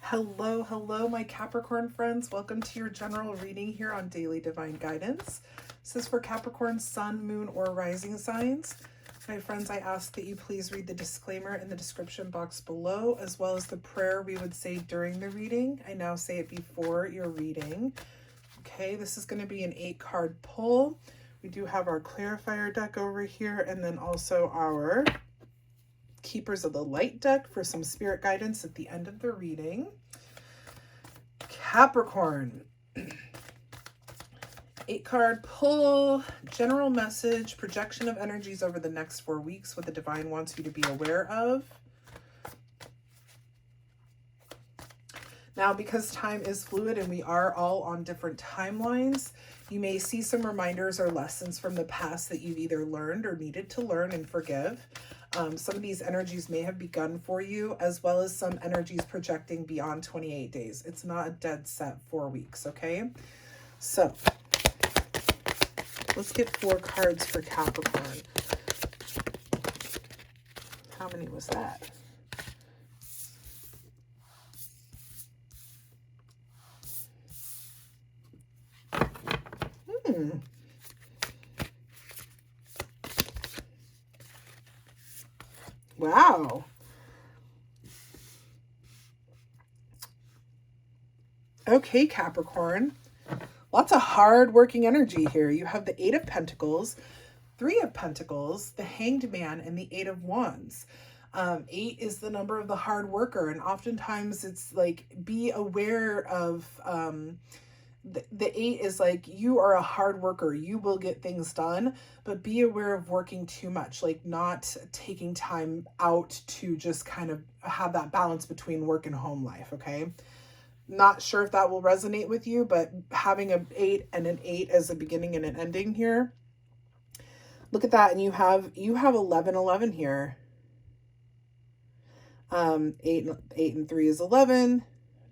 Hello, my Capricorn friends. Welcome to your general reading here on Daily Divine Guidance. This is for Capricorn, Sun, Moon, or Rising signs. My friends, I ask that you please read the disclaimer in the description box below, as well as the prayer we would say during the reading. I now say it before your reading. Okay, this is going to be an 8-card pull. We do have our clarifier deck over here, and then also our Keepers of the Light deck for some spirit guidance at the end of the reading. Capricorn, 8-card pull, general message, projection of energies over the next 4 weeks, what the divine wants you to be aware of. Now, because time is fluid and we are all on different timelines, you may see some reminders or lessons from the past that you've either learned or needed to learn and forgive. Some of these energies may have begun for you, as well as some energies projecting beyond 28 days. It's not a dead set 4 weeks, okay? So, let's get 4 cards for Capricorn. How many was that? Wow. Okay, Capricorn. Lots of hard-working energy here. You have the 8 of Pentacles, 3 of Pentacles, the Hanged Man, and the 8 of Wands. 8 is the number of the hard worker, and oftentimes it's like, be aware of... The 8 is like, you are a hard worker. You will get things done, but be aware of working too much, like not taking time out to just kind of have that balance between work and home life, okay? Not sure if that will resonate with you, but having an 8 and an 8 as a beginning and an ending here. Look at that, and you have 11 here. 8 and 3 is 11.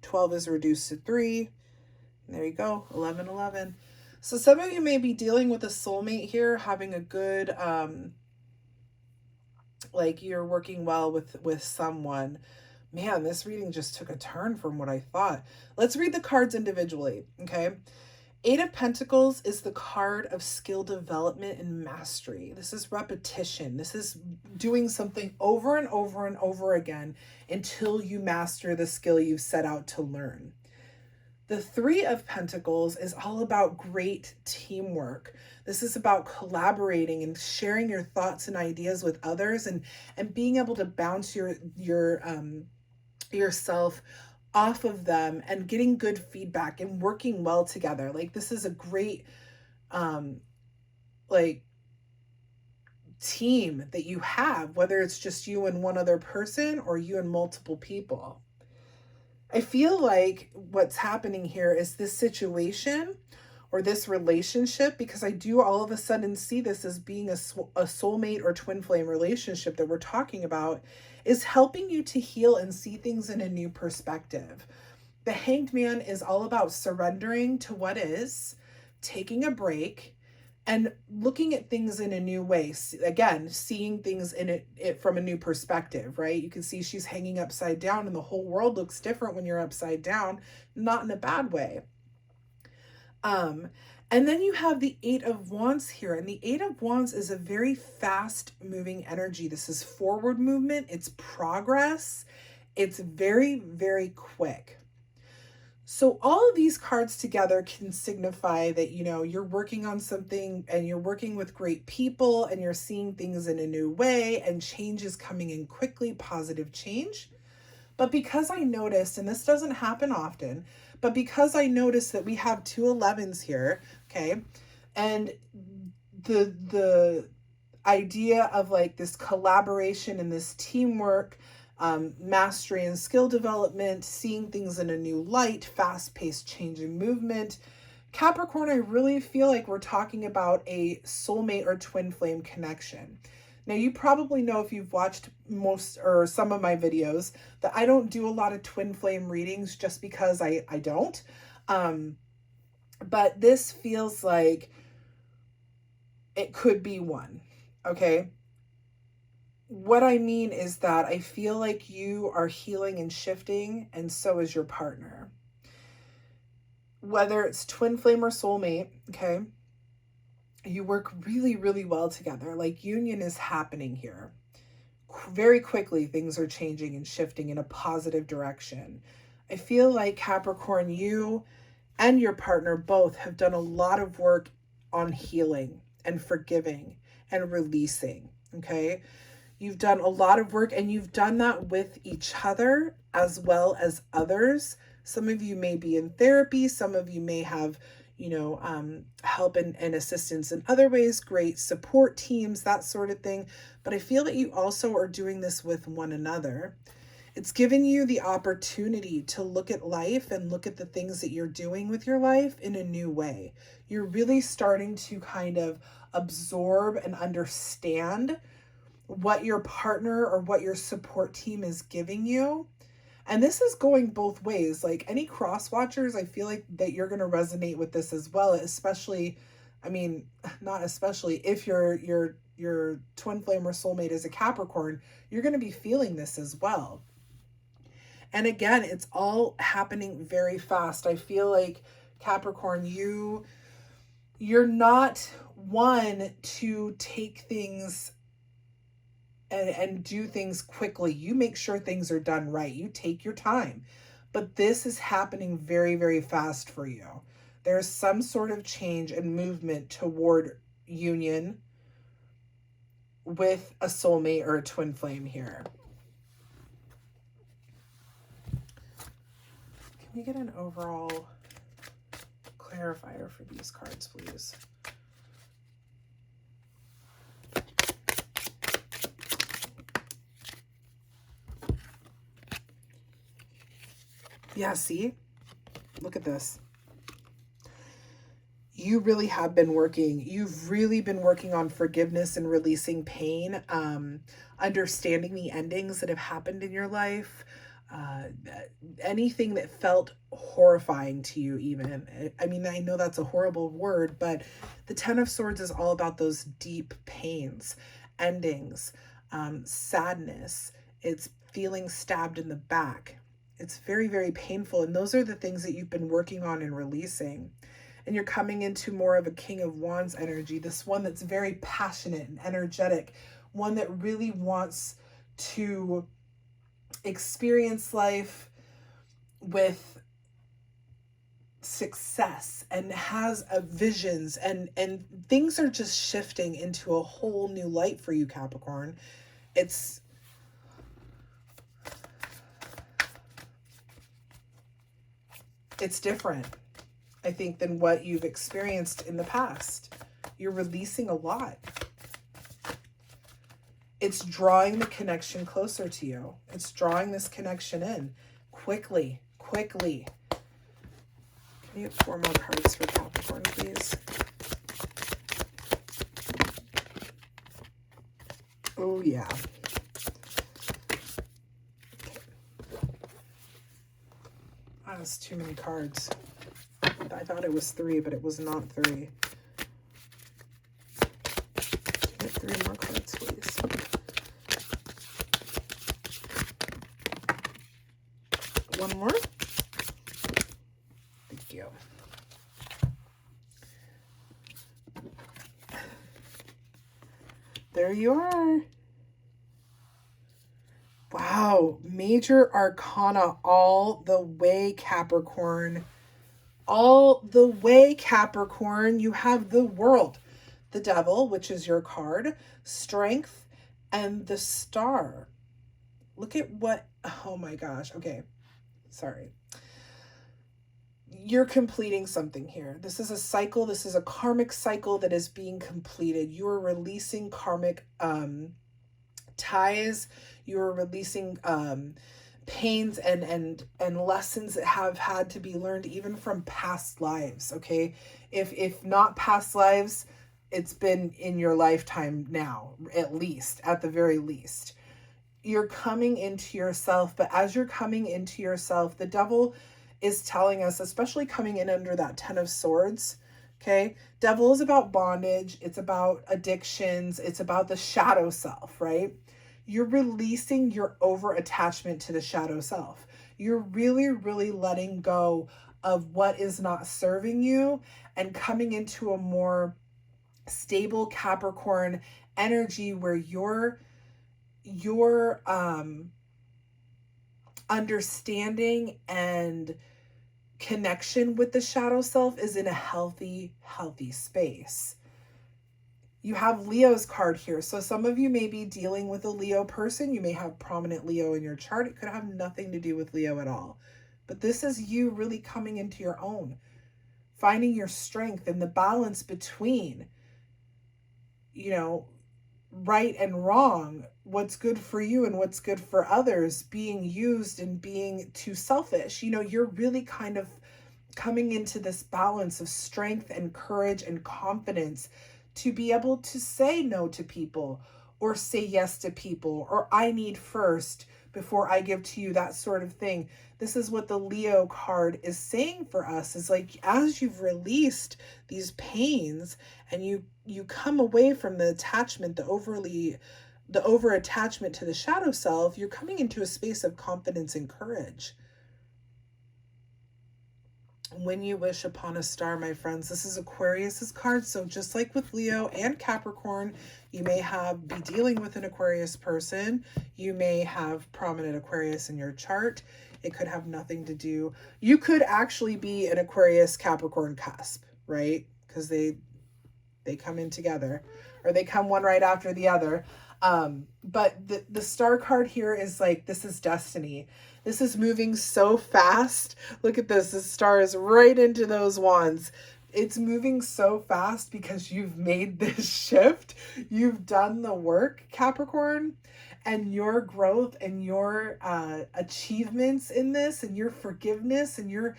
12 is reduced to 3. There you go, 11. So some of you may be dealing with a soulmate here, having a good, like you're working well with someone. Man, this reading just took a turn from what I thought. Let's read the cards individually, okay? 8 of Pentacles is the card of skill development and mastery. This is repetition. This is doing something over and over and over again until you master the skill you've set out to learn. The 3 of Pentacles is all about great teamwork. This is about collaborating and sharing your thoughts and ideas with others, and being able to bounce yourself off of them and getting good feedback and working well together. Like, this is a great like team that you have, whether it's just you and one other person or you and multiple people. I feel like what's happening here is this situation or this relationship, because I do all of a sudden see this as being a soulmate or twin flame relationship that we're talking about, is helping you to heal and see things in a new perspective. The Hanged Man is all about surrendering to what is, taking a break, and looking at things in a new way. Again, seeing things in it from a new perspective, right? You can see she's hanging upside down, and the whole world looks different when you're upside down, not in a bad way. And then you have the 8 of Wands here, and the 8 of Wands is a very fast moving energy. This is forward movement. It's progress. It's very, very quick. So all of these cards together can signify that, you know, you're working on something and you're working with great people and you're seeing things in a new way, and change is coming in quickly, positive change. But because I noticed, and this doesn't happen often, but because I noticed that we have 2 11s here, okay, and the idea of like this collaboration and this teamwork, mastery and skill development, seeing things in a new light, fast-paced change and movement. Capricorn, I really feel like we're talking about a soulmate or twin flame connection. Now, you probably know, if you've watched most or some of my videos, that I don't do a lot of twin flame readings just because I don't. But this feels like it could be one, okay? what I mean is that I feel like you are healing and shifting, and so is your partner. Whether it's twin flame or soulmate, okay, you work really, really well together. Like union is happening here. Very quickly, things are changing and shifting in a positive direction. I feel like Capricorn, you and your partner both have done a lot of work on healing and forgiving and releasing, okay? You've done a lot of work, and you've done that with each other as well as others. Some of you may be in therapy. Some of you may have, help and assistance in other ways, great support teams, that sort of thing. But I feel that you also are doing this with one another. It's given you the opportunity to look at life and look at the things that you're doing with your life in a new way. You're really starting to kind of absorb and understand what your partner or what your support team is giving you. And this is going both ways. Like any cross watchers, I feel like that you're going to resonate with this as well, especially, I mean, not especially, if your twin flame or soulmate is a Capricorn, you're going to be feeling this as well. And again, it's all happening very fast. I feel like Capricorn, you're not one to take things and do things quickly. You make sure things are done right. You take your time. But this is happening very, very fast for you. There's some sort of change and movement toward union with a soulmate or a twin flame here. Can we get an overall clarifier for these cards, please? Yeah, see? Look at this. You really have been working. You've really been working on forgiveness and releasing pain, understanding the endings that have happened in your life, anything that felt horrifying to you even. I mean, I know that's a horrible word, but the Ten of Swords is all about those deep pains, endings, sadness. It's feeling stabbed in the back. It's very, very painful. And those are the things that you've been working on and releasing. And you're coming into more of a King of Wands energy, this one that's very passionate and energetic, one that really wants to experience life with success and has visions, and things are just shifting into a whole new light for you, Capricorn. It's different, I think, than what you've experienced in the past. You're releasing a lot. It's drawing the connection closer to you. It's drawing this connection in quickly, quickly. Can you get 4 more cards for Capricorn, please? Oh, yeah. That's too many cards. I thought it was 3, but it was not 3. Get 3 more cards, please. One more. Thank you. There you are. Wow, major arcana all the way, Capricorn. All the way, Capricorn. You have the World, the Devil, which is your card, Strength, and the Star. Look at what, oh my gosh. Okay, sorry. You're completing something here. This is a cycle. This is a karmic cycle that is being completed. You are releasing karmic ties. You're releasing pains and lessons that have had to be learned even from past lives. Okay, if not past lives, it's been in your lifetime now, at the very least. You're coming into yourself, but as you're coming into yourself, the Devil is telling us, especially coming in under that 10 of Swords. Okay, Devil is about bondage. It's about addictions. It's about the shadow self, right? You're releasing your over attachment to the shadow self. You're really, really letting go of what is not serving you and coming into a more stable Capricorn energy where your understanding and connection with the shadow self is in a healthy space. You have Leo's card here. So some of you may be dealing with a Leo person. You may have prominent Leo in your chart. It could have nothing to do with Leo at all. But this is you really coming into your own, finding your strength and the balance between, right and wrong, what's good for you and what's good for others, being used and being too selfish. You're really kind of coming into this balance of strength and courage and confidence to be able to say no to people or say yes to people, or I need first before I give to you, that sort of thing. This is what the Leo card is saying for us, is like, as you've released these pains and you come away from the attachment, the over attachment to the shadow self, you're coming into a space of confidence and courage. When you wish upon a star, my friends, this is Aquarius's card. So just like with Leo and Capricorn, you may be dealing with an Aquarius person. You may have prominent Aquarius in your chart. It could have nothing to do. You could actually be an Aquarius Capricorn cusp, right? Because they come in together, or they come one right after the other. But the star card here is like, this is destiny. This is moving so fast. Look at this. The star is right into those wands. It's moving so fast because you've made this shift. You've done the work, Capricorn, and your growth and your achievements in this, and your forgiveness and your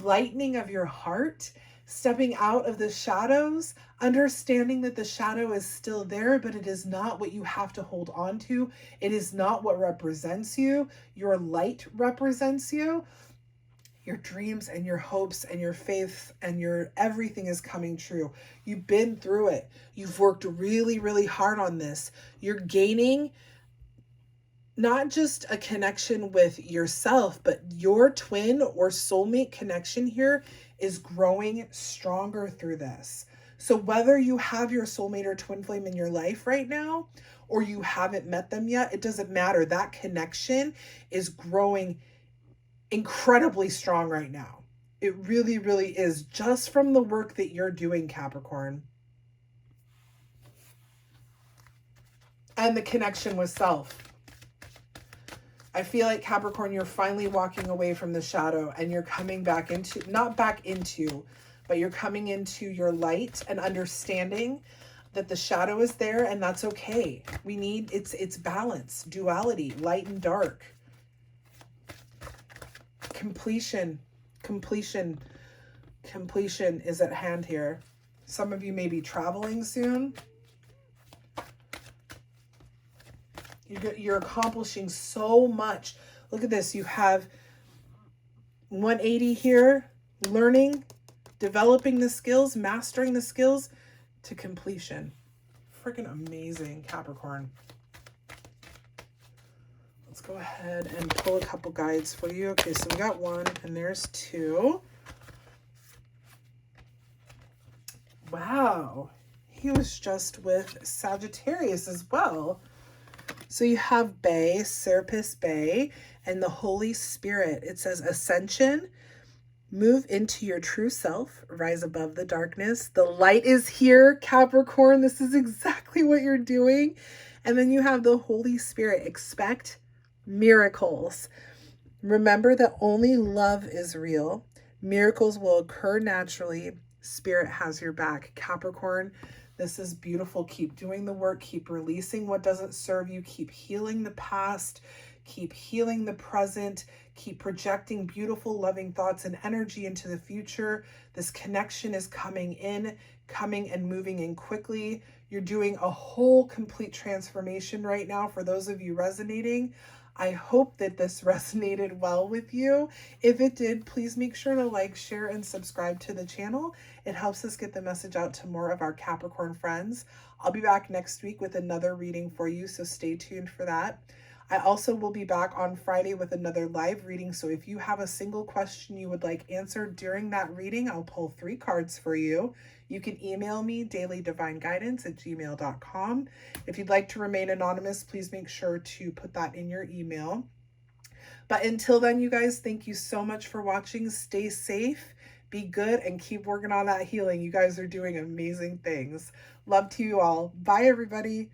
lightening of your heart, stepping out of the shadows, understanding that the shadow is still there, but it is not what you have to hold on to. It is not what represents you. Your light represents you. Your dreams and your hopes and your faith and your everything is coming true. You've been through it. You've worked really, really hard on this. You're gaining not just a connection with yourself, but your twin or soulmate connection here is growing stronger through this. So whether you have your soulmate or twin flame in your life right now, or you haven't met them yet, it doesn't matter. That connection is growing incredibly strong right now. It really, really is, just from the work that you're doing, Capricorn. And the connection with self. I feel like, Capricorn, you're finally walking away from the shadow and you're coming back into, not back into, but you're coming into your light and understanding that the shadow is there, and that's okay. We need, it's balance, duality, light and dark. Completion is at hand here. Some of you may be traveling soon. You're accomplishing so much. Look at this. You have 180 here, learning, developing the skills, mastering the skills to completion. Freaking amazing, Capricorn. Let's go ahead and pull a couple guides for you. Okay, so we got one and there's two. Wow. He was just with Sagittarius as well. So you have Bay, Serapis Bay, and the Holy Spirit. It says ascension, move into your true self, rise above the darkness. The light is here, Capricorn. This is exactly what you're doing. And then you have the Holy Spirit. Expect miracles. Remember that only love is real. Miracles will occur naturally. Spirit has your back, Capricorn. This is beautiful. Keep doing the work. Keep releasing what doesn't serve you. Keep healing the past. Keep healing the present. Keep projecting beautiful, loving thoughts and energy into the future. This connection is coming and moving in quickly. You're doing a whole complete transformation right now. For those of you resonating, I hope that this resonated well with you. If it did, please make sure to like, share, and subscribe to the channel. It helps us get the message out to more of our Capricorn friends. I'll be back next week with another reading for you, so stay tuned for that. I also will be back on Friday with another live reading. So if you have a single question you would like answered during that reading, I'll pull 3 cards for you. You can email me dailydivineguidance@gmail.com. If you'd like to remain anonymous, please make sure to put that in your email. But until then, you guys, thank you so much for watching. Stay safe, be good, and keep working on that healing. You guys are doing amazing things. Love to you all. Bye, everybody.